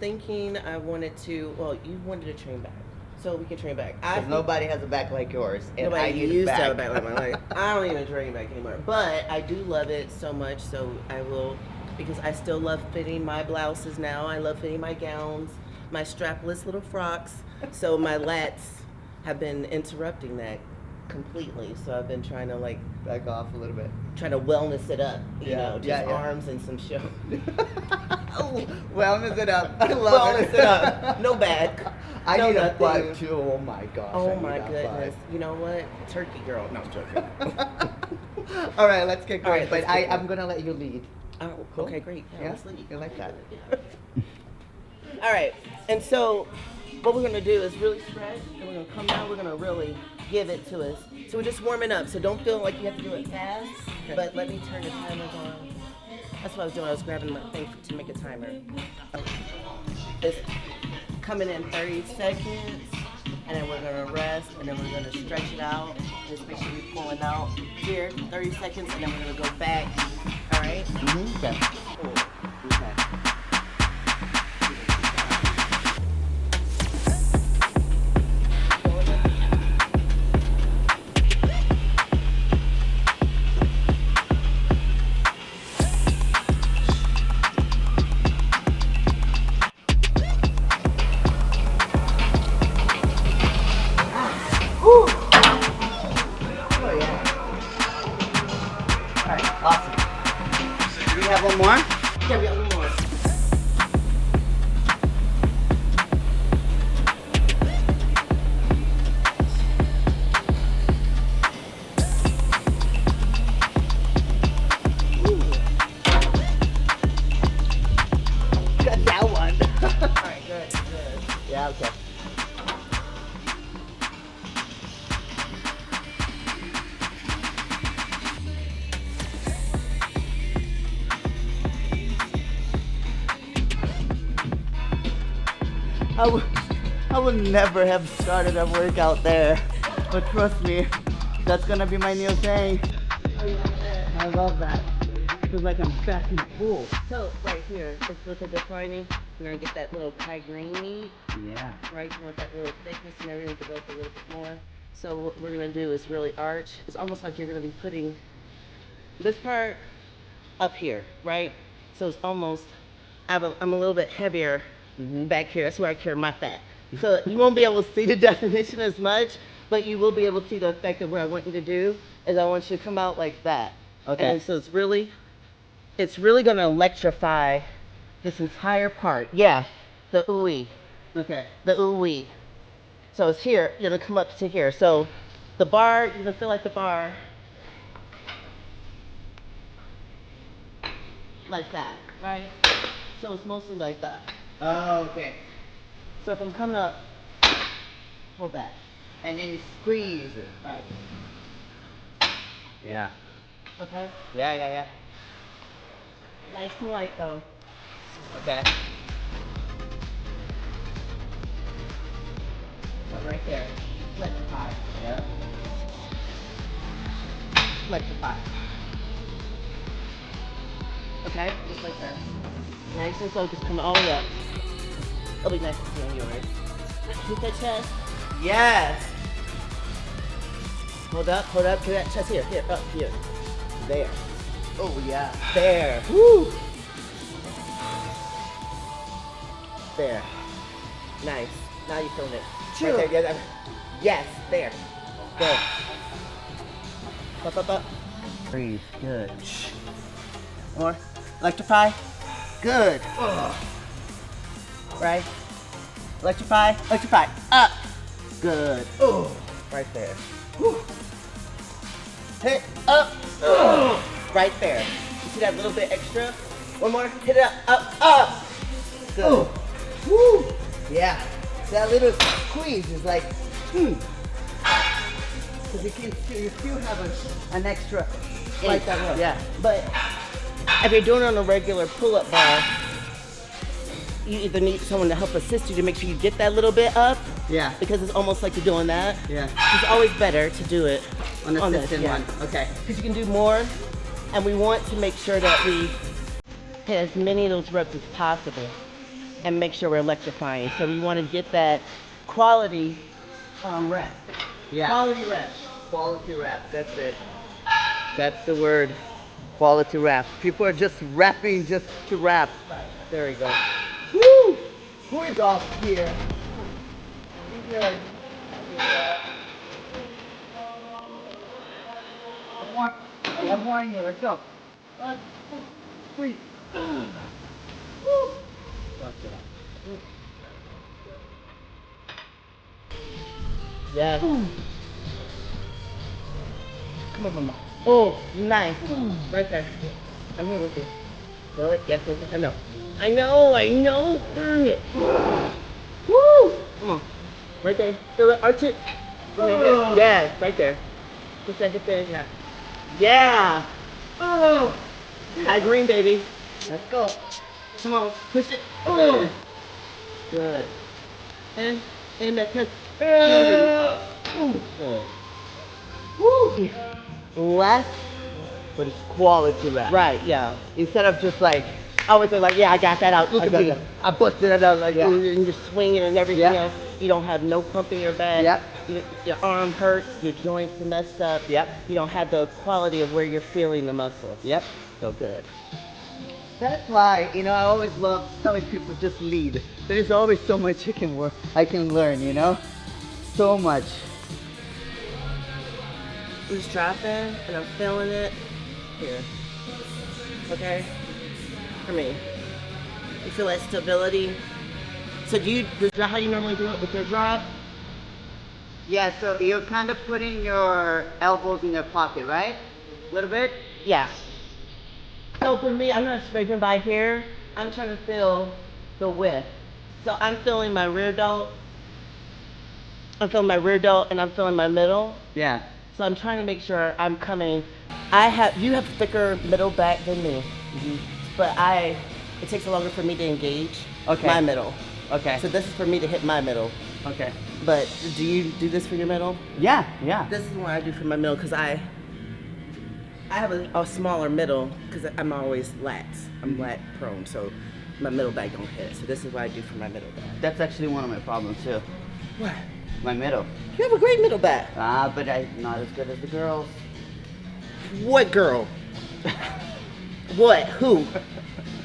thinking I wanted to, well, you wanted to train back. So we can train back. Because nobody has a back like yours. And nobody I need used a back. to have a back like mine. Like, I don't even train back anymore. But I do love it so much, so I will, because I still love fitting my blouses now. I love fitting my gowns, my strapless little frocks. So my lats have been interrupting that completely. So I've been trying to like Back off a little bit. trying to wellness it up, you know, just yeah. arms and some show. Oh, wellness it up. I love Wellness it up. No back. I no need a nothing. butt too. Oh my gosh. Oh I need my that goodness. You know what? Turkey girl. No, I'm joking. butt. All right, let's get going. All right, but let's get going. I'm gonna let you lead. Oh, Cool. okay, great. Yeah, Yeah, let's leave. you like that? All right, and so what we're gonna do is really stretch, and we're gonna come down. We're gonna really give it to us. So we're just warming up. So don't feel like you have to do it fast. Okay. But let me turn the timers on. That's what I was doing. I was grabbing my thing to make a timer. It's coming in 30 seconds, and then we're gonna rest, and then we're gonna stretch it out. Just make sure you're pulling out here, 30 seconds, and then we're gonna go back. All right? Okay. Cool. Okay. Awesome. Do we have one more? Yeah, we got one more. Got that one. All right, good, good. Yeah, okay. I would never have started a workout there, but trust me, that's gonna be my new thing. I love that. Feels like I'm back in school. So right here, let's look at defining. We're gonna get that little pie grainy, Yeah. right? You want that little thickness and everything to develop a little bit more. So what we're gonna do is really arch. It's almost like you're gonna be putting this part up here, right? So it's almost, I'm a little bit heavier back here. That's where I carry my fat. So you won't be able to see the definition as much, but you will be able to see the effect of what I want you to do. Is I want you to come out like that. Okay. And so it's really gonna electrify this entire part. Yeah, the ooey, Okay. the ooey. So it's here, you're gonna come up to here. So the bar, you're gonna feel like the bar, like that, right? So it's mostly like that. Oh, okay. So if I'm coming up, hold that. And then you squeeze it. Right. Yeah. Okay? Yeah. Nice and light though. Okay. So right there. Electrify. Yeah. Electrify. Okay? Just like that. Nice and slow, just come all the way up. It'll be nice to see on yours. Hit that chest. Yes. Hold up, get that chest here, up, here. There. Oh, yeah. There. Woo. There. Nice. Now you're feeling it. True. Right there, yeah, yes, there. Good. Up. Breathe. Good. More. Electrify. Good. Ugh. Right. Electrify. Up. Good. Oh. Right there. Whew. Hit up. Ugh. Right there. You see that little bit extra? One more. Hit it up. Good. Oh. Woo. Yeah. That little squeeze is like, because you still have an extra. Like that one. Yeah. But if you're doing it on a regular pull-up bar, you either need someone to help assist you to make sure you get that little bit up. Yeah. Because it's almost like you're doing that. Yeah. It's always better to do it On the this, assisted one. Okay. Because you can do more, and we want to make sure that we hit as many of those reps as possible. and make sure we're electrifying. So we want to get that quality rep. Yeah. Quality rep. Quality rap. That's it. That's the word. Quality rap. People are just rapping just to rap. There we go. Woo! Who is off here? Good. One more here. Let's go. 1, 2, 3. Woo! Yes. Come on, mama. Oh, nice. Right there. I'm here with you. Feel it? Yes, yes, yes. I know. I know, I know. Bring it. Woo! Come on. Right there. Feel it? Arch it. Yeah, right there. Just like it finish now. Yeah. Oh. High green, baby. Let's go. Come on. Push it. Oh. Good. And that touch. Good. Woo. Less, But it's quality rap. right, yeah. Instead of just like, I was like, yeah, I got that out. Look I at got me. that. I busted it out like, Yeah. and you're swinging and everything Yeah. else. You don't have no pump in your back. Yep. Your arm hurts, your joints are messed up. Yep. You don't have the quality of where you're feeling the muscle. Yep. So good. That's why, I always love telling people just lead. There is always so much I can learn, So much. I'm just dropping and I'm feeling it. Here. Okay? For me. You feel that stability? So is that how you normally do it with your drop? Yeah, so you're kind of putting your elbows in your pocket, right? A little bit? Yeah. So for me, I'm not scraping by here. I'm trying to feel the width. So I'm feeling my rear delt. I'm feeling my rear delt and I'm feeling my middle. Yeah. So I'm trying to make sure I'm coming. You have thicker middle back than me. But it takes longer for me to engage my middle. Okay. So this is for me to hit my middle. Okay. But do you do this for your middle? Yeah, yeah. This is what I do for my middle because I have a smaller middle because I'm always lats. I'm lat prone, so my middle back don't hit. So this is what I do for my middle back. That's actually one of my problems too. What? My middle. You have a great middle back. But I'm not as good as the girls. What girl? What? Who?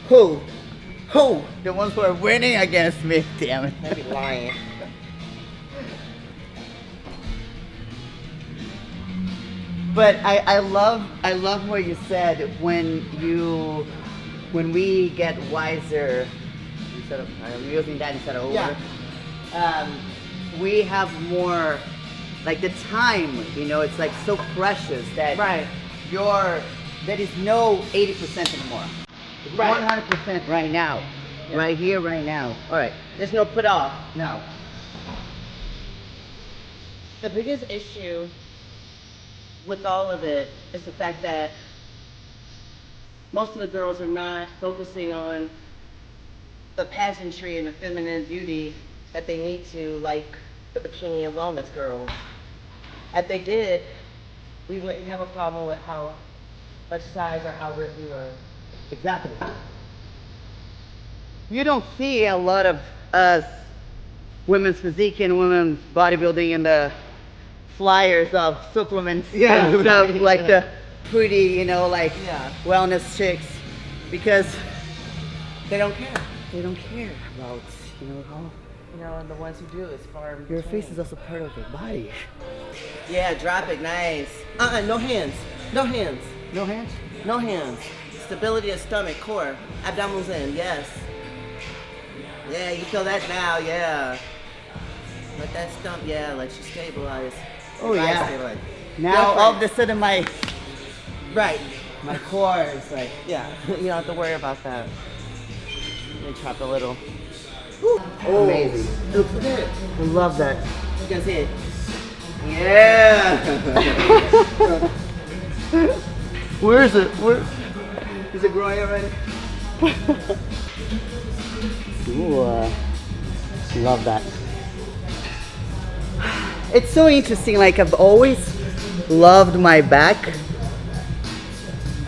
Who? Who? The ones who are winning against me, damn it. I be lying. But I love what you said when we get wiser instead of I'm using that instead of over. Yeah. We have more like the time, it's like so precious that Right. there is no 80% anymore. It's Right. 100% right now. Yeah. Right here, right now. All right. There's no put off. No. The biggest issue with all of it is the fact that most of the girls are not focusing on the pageantry and the feminine beauty that they need to, like the bikini and wellness girls. If they did, we wouldn't have a problem with how much size or how ripped we were. Exactly. You don't see a lot of us women's physique and women's bodybuilding in the flyers of supplements and stuff like the pretty, wellness chicks, because They don't care. they don't care about, And the ones who do is far in your between. face is also part of your body. Yeah, drop it, nice. No hands. No hands. No hands? No hands. Stability of stomach, core, abdominals in, yes. Yeah, you feel that now, yeah. Let that stump, yeah, let you stabilize. Oh, Your yeah. body stabilize. Now Go all for of a sudden my Right. core is like, Yeah, you don't have to worry about that. Let me chop a little. amazing. Looks good. I love that. You can see it. Yeah. Where is it? Is it growing already? Ooh, love that. It's so interesting. Like I've always loved my back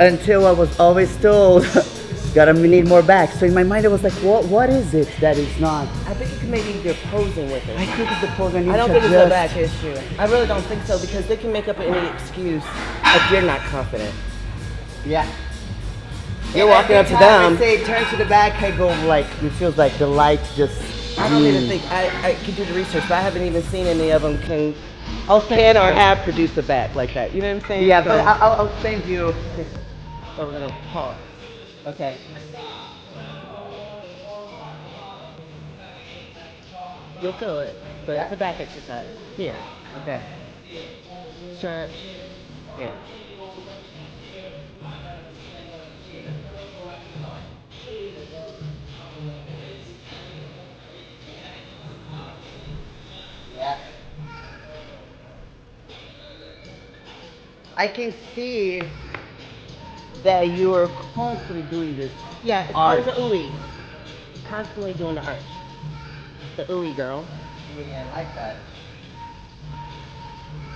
until I was always told, gotta need more back. So in my mind, I was like, what is it that is not? I think it can maybe you're posing with it. I think it's the pose I need I don't to think it's a adjust. back issue. I really don't think so because they can make up any excuse if you're not confident. Yeah. You're walking up to Every time them. I say turn to the back, I go like, it feels like the light just. I don't even think I could do the research, but I haven't even seen any of them can or have produced a back like that. You know what I'm saying? Yeah, So- but I'll send you a little pause. okay. You'll feel it, but it's a back exercise. Here, Okay. stretch. Yeah. Yeah. I can see that you are constantly doing this. Yeah, it's Arch. called the ooey. Constantly doing the arch. The ooey girl. Yeah, I like that.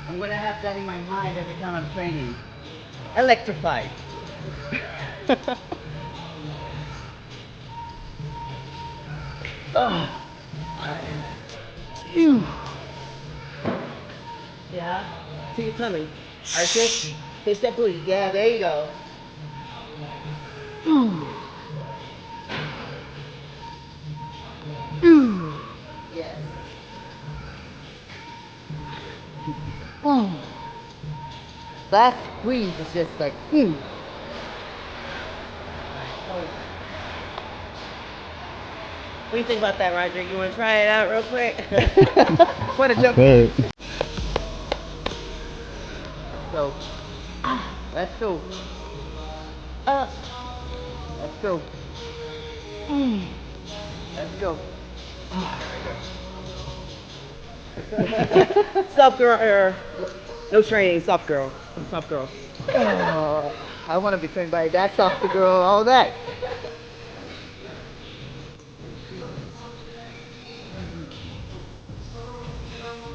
I'm gonna have that in my mind every time I'm training. Electrified. Oh. Phew. Yeah. See your tummy. Arch it. Push that booty. Yeah, there you go. Yes. Oh. That squeeze is just like, Oh. What do you think about that, Roger? You want to try it out real quick? What a joke. So, let's go. Let's go. Let's go. Soft girl. No training. Soft girl. Soft girl. Oh, I want to be trained by that soft girl all day.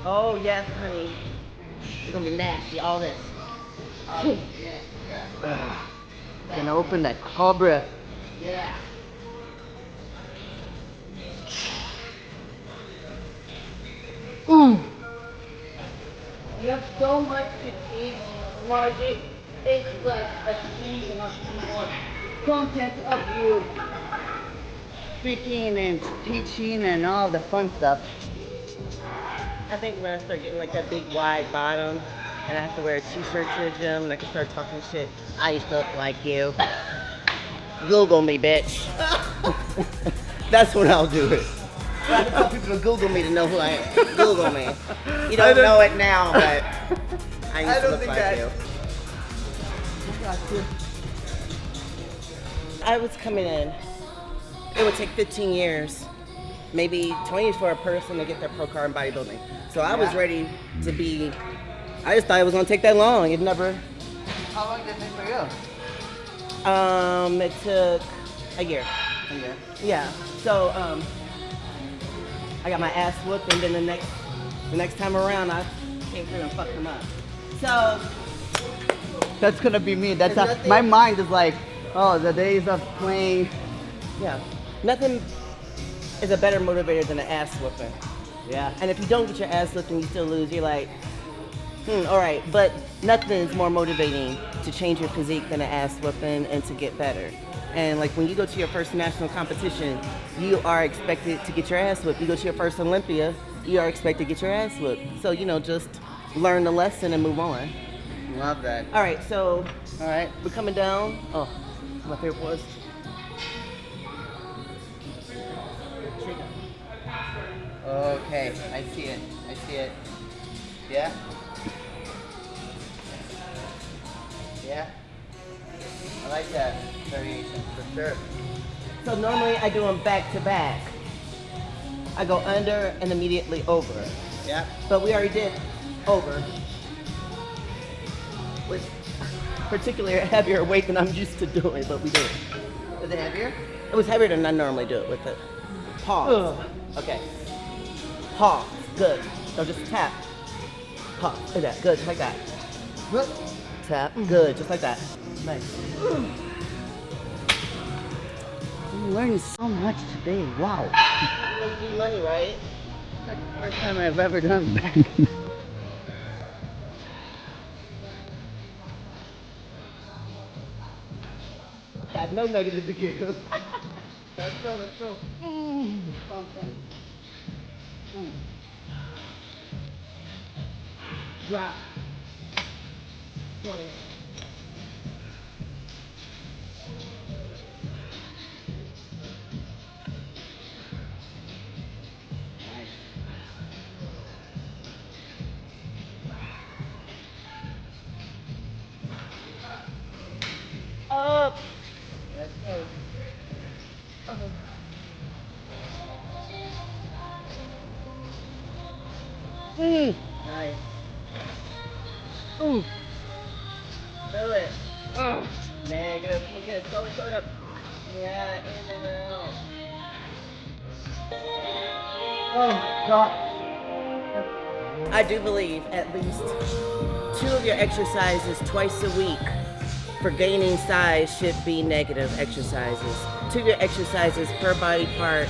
Oh yes, honey. It's gonna be nasty. All this. Gonna open that cobra. Yeah. Ooh. You have so much to eat, Margie. It's like a season of more Content of you speaking and teaching and all the fun stuff. I think when I start getting like that big wide bottom and I have to wear a t-shirt to the gym and I can start talking shit, I used to look like you. Google me, bitch. That's what I'll do it. I can tell people to Google me to know who I am. Google me. You don't know it now, but I used to look like you. I was coming in. It would take 15 years, maybe 20 years for a person to get their pro card in bodybuilding. So I was ready to be. I just thought it was gonna take that long. It never. How long did it take for you? It took a year. A year. Yeah. So I got my ass whooped, and then the next time around, I came through and fucked them up. So That's gonna be me. That's There's how, nothing- my mind is like, oh, the days of playing. yeah, nothing is a better motivator than an ass whooping. Yeah. And if you don't get your ass whooped and you still lose, you're like, all right. But nothing is more motivating to change your physique than an ass whooping and to get better. And like when you go to your first national competition, you are expected to get your ass whooped. You go to your first Olympia, you are expected to get your ass whooped. So, just learn the lesson and move on. Love that. All right, so All right. we're coming down. Oh, my favorite was. Okay, I see it. I see it. Yeah. Yeah. I like that variation for sure. So normally I do them back to back. I go under and immediately over. Yeah. But we already did over. With particularly a heavier weight than I'm used to doing, but we did it. Is it heavier? It was heavier than I normally do it with it. Pause. Okay. Pause. Good. So just tap. Pause. Like that. Good. Just like that. Tap. Good. Just like that. Nice. I'm learning so much today. Wow. Making money, right? That's the first time I've ever done that. Got no negative to give. Let's go. Something. Drop. Up. Let's go. Nice. Feel it. Negative. Okay, go up. Yeah, in and out. Oh, God. I do believe at least 2 of your exercises twice a week for gaining size should be negative exercises. 2 of your exercises per body part,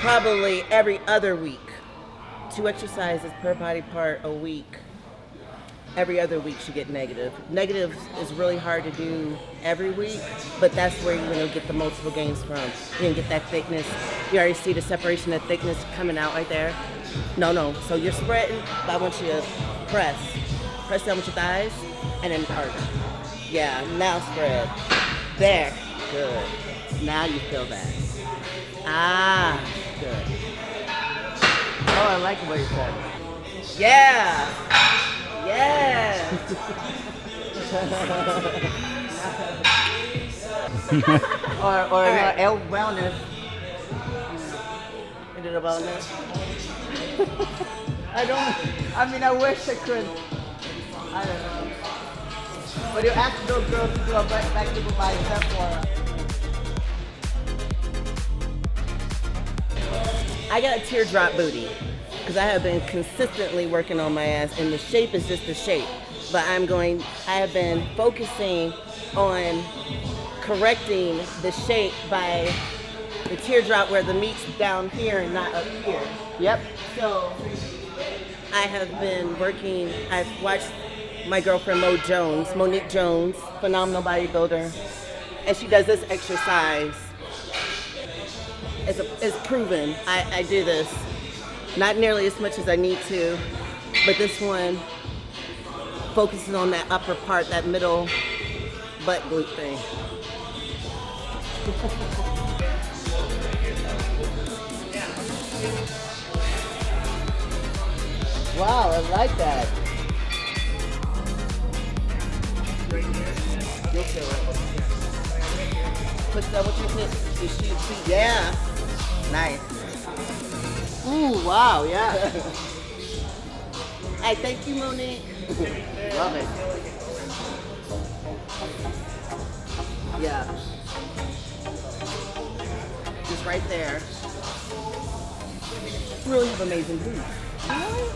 probably every other week. 2 exercises per body part a week. Every other week should get negative. Negative is really hard to do every week, but that's where you're gonna get the multiple gains from. You're gonna get that thickness. You already see the separation of thickness coming out right there. No. So you're spreading, but I want you to press. Press down with your thighs, and then arch. Yeah, now spread. There, good. Now you feel that. Ah, good. Oh, I like what you said. Yeah. Yeah. or right. L wellness. You did a wellness? I mean, I wish I could. I don't know. But you ask those girls to do a back to bicep or. I got a teardrop booty because I have been consistently working on my ass, and the shape is just the shape. But I have been focusing on correcting the shape by the teardrop where the meat's down here and not up here. Yep. So I have been working, I've watched my girlfriend Monique Jones, phenomenal bodybuilder, and she does this exercise. It's proven. I do this. Not nearly as much as I need to, but this one focuses on that upper part, that middle butt glute thing. Wow, I like that. You'll feel it. Push that with your hips. Your feet. Yeah. Nice. Ooh, wow, yeah. Hey, thank you, Monique. Love it. Yeah. Just right there. You really have amazing boobs.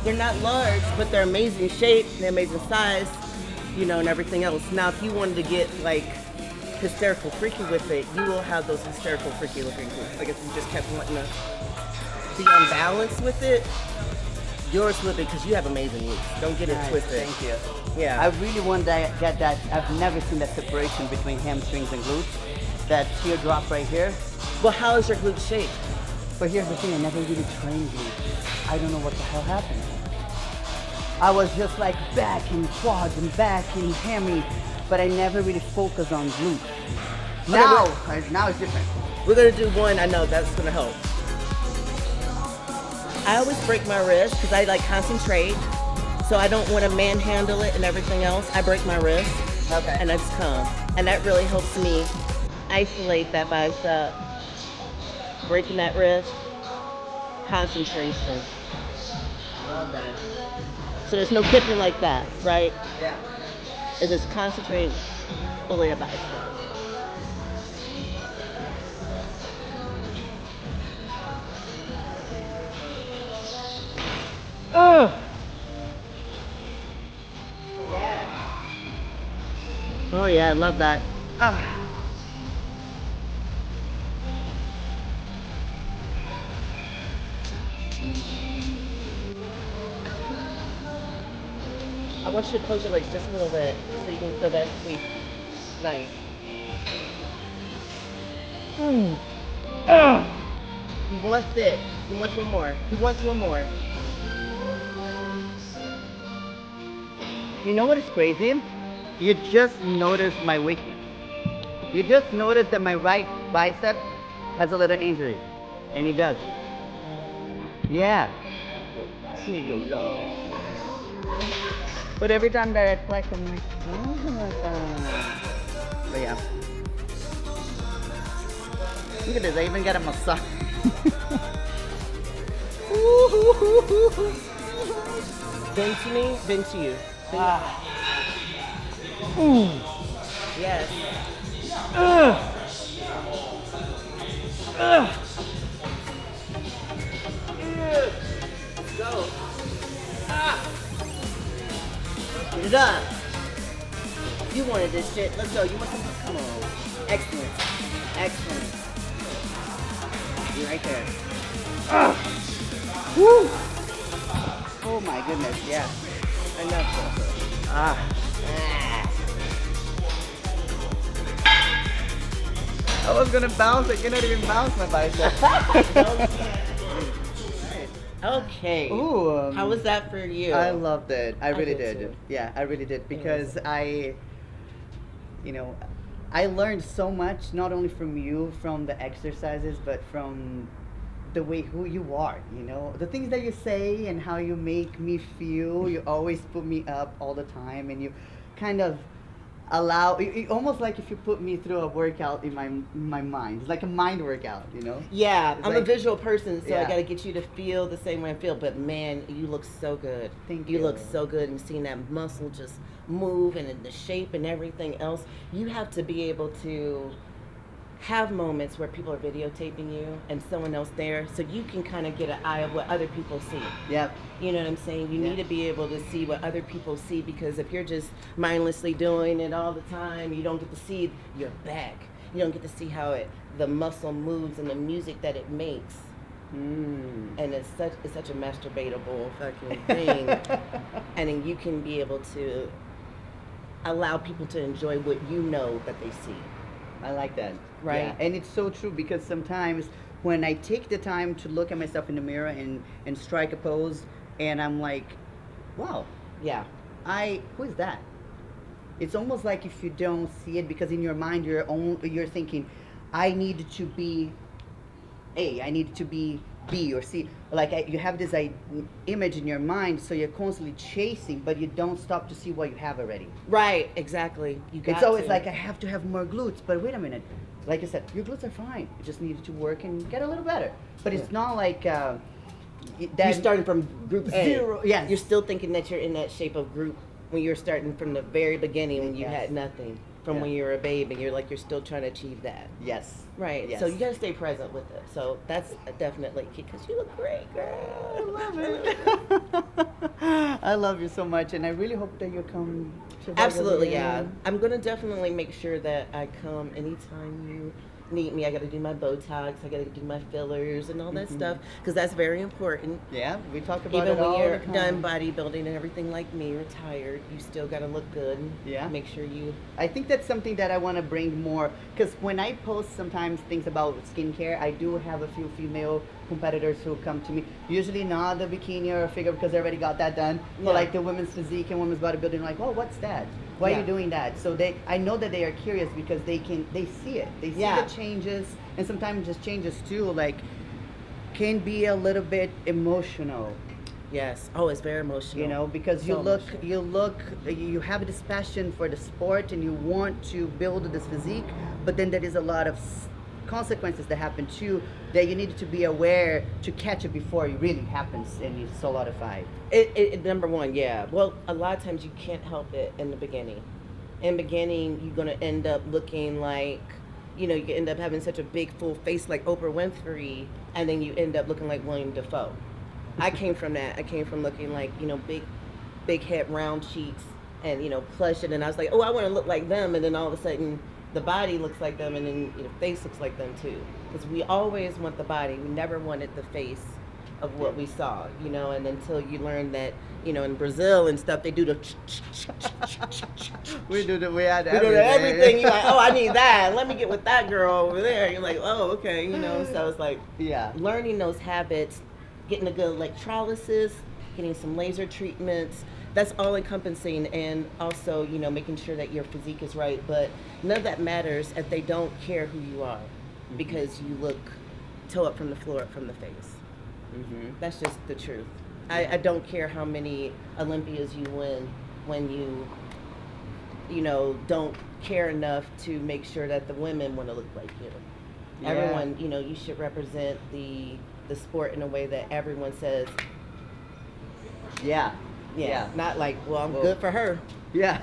They're not large, but they're amazing shape, they're amazing size, and everything else. Now, if you wanted to get like hysterical freaky with it, you will have those hysterical freaky looking boobs. Like if you just kept wanting to be unbalanced with it, yours will be because you have amazing boobs. Don't get it Nice, twisted. thank you. Yeah. I really want to get that. I've never seen that separation between hamstrings and glutes. That teardrop right here. Well, how is your glute shape? But here's the thing, I never really trained glutes. I don't know what the hell happened. I was just like back and quads and back and hammy, but I never really focused on glutes. Now it's different. We're gonna do one. I know that's gonna help. I always break my wrist because I like concentrate, so I don't want to manhandle it and everything else. I break my wrist, Okay. and I just come, and that really helps me isolate that bicep. Breaking that wrist, concentration. Love that. So there's no kipping like that, right? Yeah. It's just concentrate fully about it. Oh yeah, I love that. I want you to close your legs just a little bit so you can feel that sweet. Nice. He wants it. He wants one more. He wants one more. You know what is crazy? You just notice my weakness. You just notice that my right bicep has a little injury. And it does. Yeah. But every time that I flex, I'm like, but yeah. Look at this, I even got a massage. Bend to me, bend to you. Yes. Go. Get it up. You wanted this shit. Let's go. You want some? Come on. Excellent. Excellent. You're right there. Woo! Oh my goodness, yeah. Enough. Ah. I was gonna bounce, I cannot even bounce my bicep. Okay. Ooh. How was that for you? I loved it. I really did did. too. Yeah, I really did because I learned so much not only from you, from the exercises, but from the way who you are, the things that you say and how you make me feel. You always put me up all the time, and you kind of allow almost like if you put me through a workout in my mind. It's like a mind workout, Yeah, It's I'm a like- visual person, so I Yeah. gotta get you to feel the same way I feel. But man, you look so good. Thank You you. look so good, and seeing that muscle just move and in the shape and everything else. You have to be able to have moments where people are videotaping you and someone else there, so you can kind of get an eye of what other people see. Yep. You know what I'm saying? You Yeah. need to be able to see what other people see, because if you're just mindlessly doing it all the time, you don't get to see your back. You don't get to see how the muscle moves and the music that it makes. And it's such a masturbatable fucking thing. And then you can be able to allow people to enjoy what you know that they see. I like that. Right. Yeah. And it's so true, because sometimes when I take the time to look at myself in the mirror and strike a pose, and I'm like, wow, Yeah. who is that? It's almost like if you don't see it, because in your mind you're thinking, I need to be A, I need to be B or C. Like you have this image in your mind, so you're constantly chasing, but you don't stop to see what you have already. Right, exactly. You got It's always to. like, I have to have more glutes, but wait a minute. Like I said, your glutes are fine. You just needed to work and get a little better. But it's not like that. You're starting from group A. Zero, yes. You're still thinking that you're in that shape of group when you're starting from the very beginning, when you Yes. had nothing. From Yeah. when you were a babe, and you're still trying to achieve that. Yes. Right. Yes. So you gotta stay present with it. So that's definitely key, because you look great, girl. I love it. I love you so much, and I really hope that you come to Absolutely, Valladolid. yeah. I'm gonna definitely make sure that I come anytime you need me. I gotta do my Botox, I gotta do my fillers and all that stuff, because that's very important. Yeah, we talk about Even it all when you're the time. done bodybuilding and everything like me, retired, you still gotta look good. And Yeah. Make sure you. I think that's something that I want to bring more, because when I post sometimes things about skincare, I do have a few female competitors who come to me. Usually not the bikini or figure, because I already got that done. Yeah. But like the women's physique and women's bodybuilding, like, oh, what's that? Why are Yeah. you doing that? So I know that they are curious, because they see it. They see Yeah. the changes, and sometimes just changes too, like, can be a little bit emotional. Yes. Oh, it's very emotional. Because So you have this passion for the sport, and you want to build this physique, but then there is a lot of consequences that happen too, that you need to be aware to catch it before it really happens and you solidify. Number one, yeah. Well, a lot of times you can't help it in the beginning. In the beginning, you're gonna end up looking like, you end up having such a big full face like Oprah Winfrey, and then you end up looking like William Dafoe. I came from that. I came from looking like, big head, round cheeks, and plush, and then I was like, oh, I want to look like them, and then all of a sudden the body looks like them, and then the face looks like them too. Because we always want the body. We never wanted the face of what we saw, you know, and until you learn that, you know, in Brazil and stuff, they do the we do we had we do everything. You're like, oh, I need that. Let me get with that girl over there. You're like, oh, okay, you know. So it's like, yeah, learning those habits, getting a good electrolysis, getting some laser treatments. That's all encompassing, and also, you know, making sure that your physique is right. But none of that matters if they don't care who you are, because you look toe up from the floor, up from the face. That's just the truth. I don't care how many Olympias you win when you know, don't care enough to make sure that the women want to look like you. Yeah. Everyone, you know, you should represent the sport in a way that everyone says, yeah, yeah. Not like, well, I'm good for her. Yeah.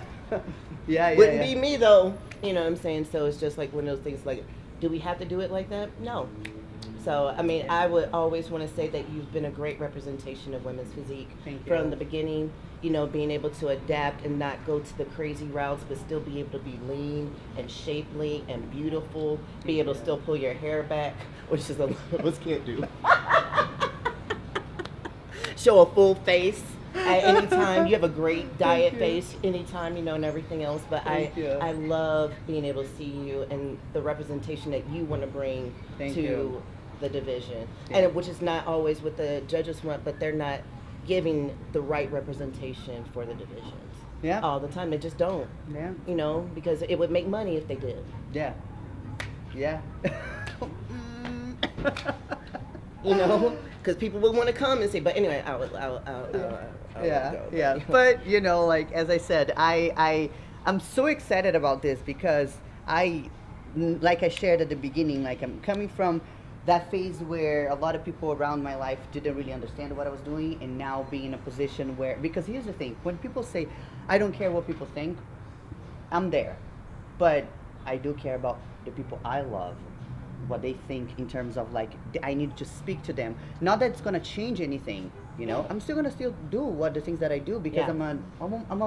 Yeah. Wouldn't be me though. You know what I'm saying? So it's just like one of those things like, do we have to do it like that? No. So, I mean, I would always want to say that you've been a great representation of women's physique from the beginning, you know, being able to adapt and not go to the crazy routes, but still be able to be lean and shapely and beautiful, be able to still pull your hair back, which is a lot of us can't do. Show a full face at any time. You have a great diet face anytime, you know, and everything else. But I love being able to see you and the representation that you want to bring to the division, and which is not always what the judges want, but they're not giving the right representation for the divisions all the time. They just don't, you know, because it would make money if they did. Yeah. You know, because people would want to come and say, but anyway, I'll go. But you know, like as I said, I'm so excited about this because like I shared at the beginning, like I'm coming from that phase where a lot of people around my life didn't really understand what I was doing, and now being in a position where, because here's the thing, when people say, I don't care what people think, I'm there. But I do care about the people I love, what they think in terms of like, I need to speak to them. Not that it's going to change anything, you know, I'm still going to do the things that I do because I'm a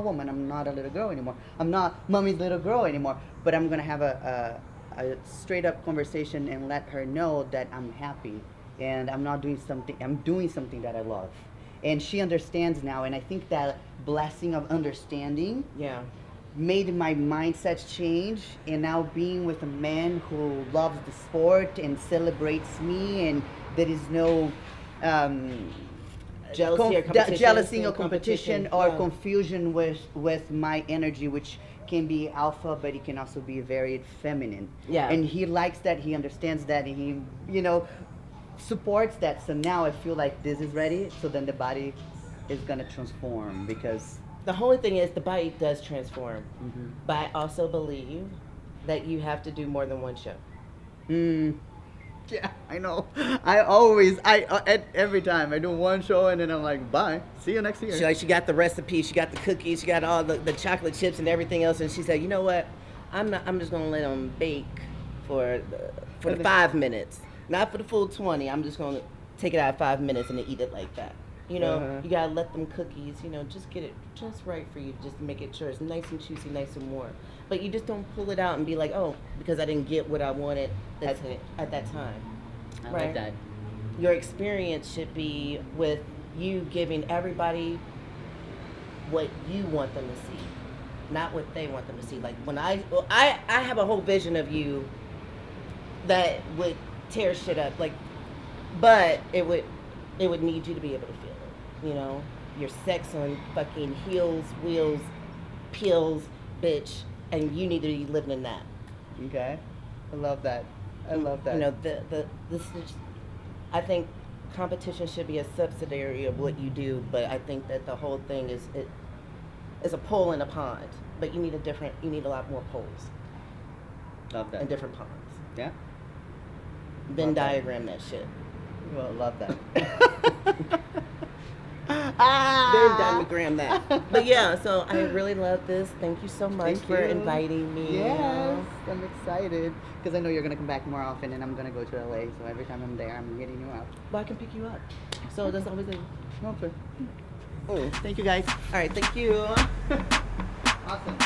woman, I'm not a little girl anymore. I'm not mommy's little girl anymore, but I'm going to have a straight up conversation and let her know that I'm happy and I'm doing something that I love. And she understands now, and I think that blessing of understanding made my mindset change, and now being with a man who loves the sport and celebrates me, and there is no jealousy or competition or confusion with my energy, which can be alpha, but it can also be very feminine. And he likes that, he understands that, and he, you know, supports that. So now I feel like this is ready, so then the body is gonna transform, because the whole thing is the body does transform. But I also believe that you have to do more than one show. Yeah, I know. Every time I do one show and then I'm like, bye, see you next year. She got the recipe, she got the cookies, she got all the chocolate chips and everything else, and she said, you know what, I'm just gonna let them bake for the 5 minutes, not for the full 20. I'm just gonna take it out 5 minutes and then eat it like that. You know, you gotta let them cookies, you know, just get it just right for you, just make it sure it's nice and juicy, nice and warm. But you just don't pull it out and be like, oh, because I didn't get what I wanted at that time. I like that. Your experience should be with you giving everybody what you want them to see, not what they want them to see. Like when I have a whole vision of you that would tear shit up, like, but it would need you to be able to feel it, you know? Your sex on fucking heels, wheels, pills, bitch, and you need to be living in that. Okay. I love that. You know, I think competition should be a subsidiary of what you do, but I think that the whole thing is a pole in a pond, but you need a lot more poles. Love that. And different ponds. Yeah. Venn diagram that shit. Well, love that. Venn diagram that. But yeah, so I really love this. Thank you so much for inviting me. Yes, I'm excited because I know you're gonna come back more often, and I'm gonna go to LA. So every time I'm there, I'm getting you out. Well, I can pick you up. So that's always a. Okay. Thank you, guys. All right, thank you. Awesome.